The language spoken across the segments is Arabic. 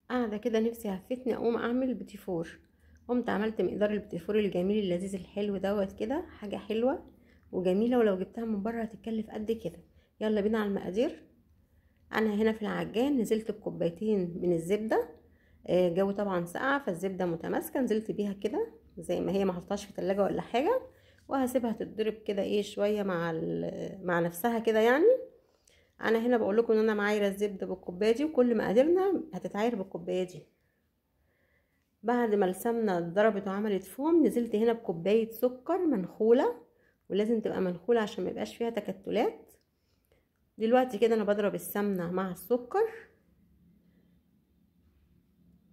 قاعده كده نفسي هفتني اقوم اعمل بيتي فور. قمت عملت مقدار البيتي فور الجميل اللذيذ الحلو دوت كده، حاجه حلوه وجميله، ولو جبتها من بره هتتكلف قد كده. يلا بينا على المقادير. انا هنا في العجان نزلت بكوبايتين من الزبده. جو طبعا ساقعه فالزبده متماسكه، نزلت بيها كده زي ما هي، ما حطهاش في تلاجة ولا حاجه، وهسيبها تتضرب كده ايه شويه مع نفسها كده يعني. انا هنا بقول لكم ان انا معايره الزبده بالكوبايه دي، وكل مقاديرنا هتتعاير بالكوبايه دي. بعد ما السمنه اتضربت وعملت فوم، نزلت هنا بكوبايه سكر منخوله، ولازم تبقى منخوله عشان ما يبقاش فيها تكتلات. دلوقتي كده انا بضرب السمنه مع السكر،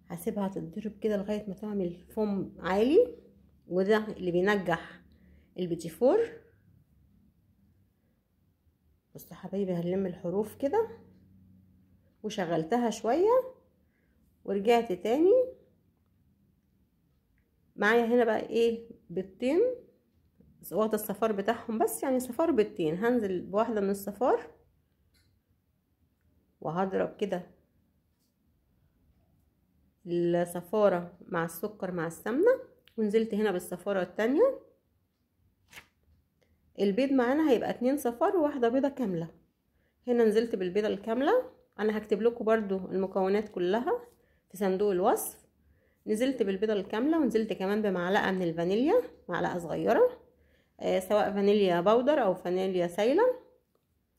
هسيبها تتضرب كده لغايه ما تعمل فوم عالي، وده اللي بينجح البيتي فور. بصوا يا حبايبي، هنلم الحروف كده، وشغلتها شويه ورجعت تاني. معايا هنا بقى ايه، بيضتين واخده الصفار بتاعهم، بس يعني صفار بيضتين، هنزل بواحده من الصفار وهضرب كده الصفاره مع السكر مع السمنه، ونزلت هنا بالصفاره التانية. البيض معانا هيبقى 2 صفار وواحده بيضه كامله. هنا نزلت بالبيضه الكامله، انا هكتب لكم برضو المكونات كلها في صندوق الوصف. نزلت بالبيضه الكامله، ونزلت كمان بمعلقه من الفانيليا، معلقه صغيره، سواء فانيليا باودر او فانيليا سايله.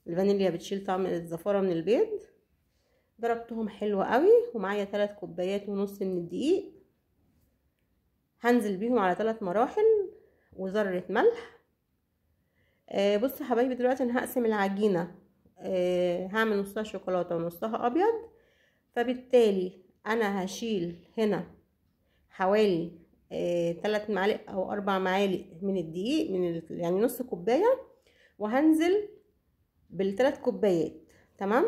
الفانيليا بتشيل طعم الزفاره من البيض. ضربتهم حلو قوي، ومعايا 3 كوبايات ونص من الدقيق، هنزل بيهم على 3 مراحل وذره ملح. بصوا يا حبايبي، دلوقتي انا هقسم العجينه، هعمل نصها شوكولاته ونصها ابيض، فبالتالي انا هشيل هنا حوالي 3 معالق او 4 معالق من الدقيق، يعني نص كوبايه، وهنزل بالثلاث كوبايات. تمام.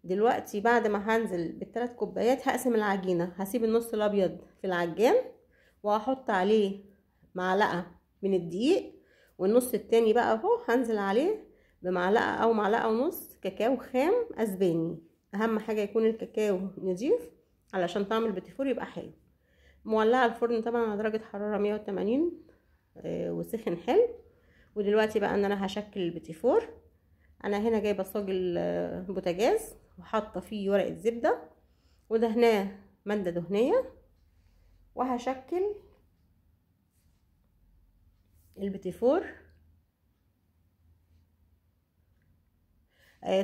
دلوقتي بعد ما هنزل بالثلاث كوبايات هقسم العجينه، هسيب النص الابيض في العجان، وهحط عليه معلقه من الدقيق، والنص التاني بقى اهو هنزل عليه بمعلقه او معلقه ونص كاكاو خام اسباني. اهم حاجه يكون الكاكاو نضيف علشان طعم البيتيفور يبقى حلو. مولعه الفرن طبعا على درجه حراره 180 وسخن حلو. ودلوقتي بقى ان انا هشكل البيتيفور. انا هنا جايبه صاج البوتاجاز وحاطه فيه ورقه زبده ودهناه ماده دهنيه، وهشكل البيتيفور.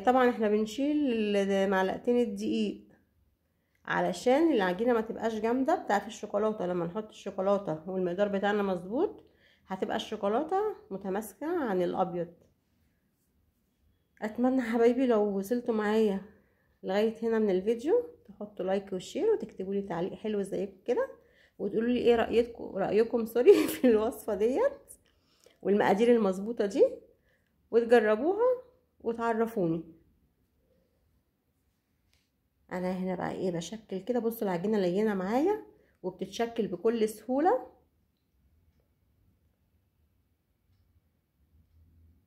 طبعا احنا بنشيل معلقتين الدقيق علشان العجينه ما تبقاش جامده بتاعه الشوكولاته. لما نحط الشوكولاته والمقدار بتاعنا مظبوط، هتبقى الشوكولاته متماسكه عن الابيض. اتمنى حبايبي لو وصلتوا معايا لغايه هنا من الفيديو تحطوا لايك وشير، وتكتبوا لي تعليق حلو زيكم كده، وتقولوا لي ايه رايكم سوري في الوصفه ديت والمقادير المظبوطه دي، وتجربوها وتعرفوني. انا هنا بقى ايه بشكل كده. بصوا العجينه لينه معايا وبتتشكل بكل سهوله.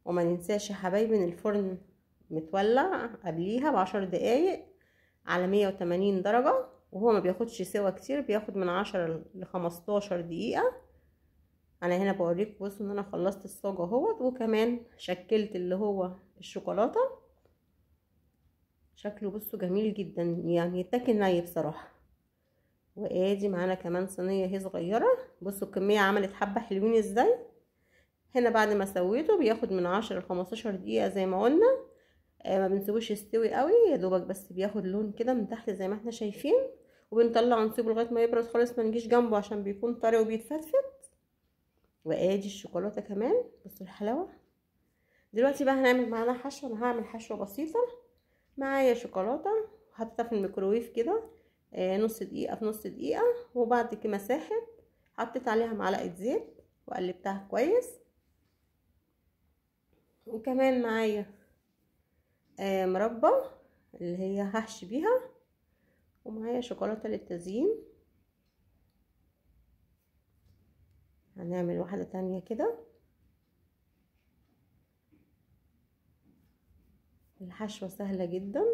وما ننساش يا حبايبي ان الفرن متولع قبليها ب10 دقايق على 180 درجه، وهو ما بياخدش سوا كتير، بياخد من 10 ل15 دقيقه. انا هنا بوريكم، بصوا ان انا خلصت الصاج اهوت، وكمان شكلت اللي هو الشوكولاته. شكله بصوا جميل جدا، يعني يتاكل ني بصراحه. وادي معانا كمان صينيه هي صغيره. بصوا الكميه عملت حبه حلوين ازاي. هنا بعد ما سويته بياخد من 10 ل 15 دقيقه زي ما قلنا. ما بنسيبوش يستوي قوي، يا دوبك بس بياخد لون كده من تحت زي ما احنا شايفين، وبنطلع نسيبه لغايه ما يبرد خالص، ما نجيش جنبه عشان بيكون طري وبيتفتفت. وادي الشوكولاته كمان، بصوا الحلاوه. دلوقتي بقى هنعمل معانا حشوه. انا هعمل حشوه بسيطه. معايا شوكولاته حطيتها في الميكروويف كده نص دقيقه في نص دقيقه، وبعد كده مساحت حطيت عليها معلقه زيت وقلبتها كويس. وكمان معايا مربى اللي هي هحشي بيها، ومعايا شوكولاته للتزيين. هنعمل واحده تانية كده. الحشوه سهله جدا.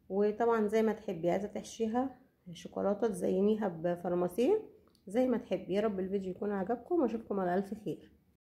وطبعا زي ما تحبي، عايزه تحشيها شوكولاته تزينيها بفرماسيه زي ما تحبي. يا رب الفيديو يكون عجبكم واشوفكم على الف خير.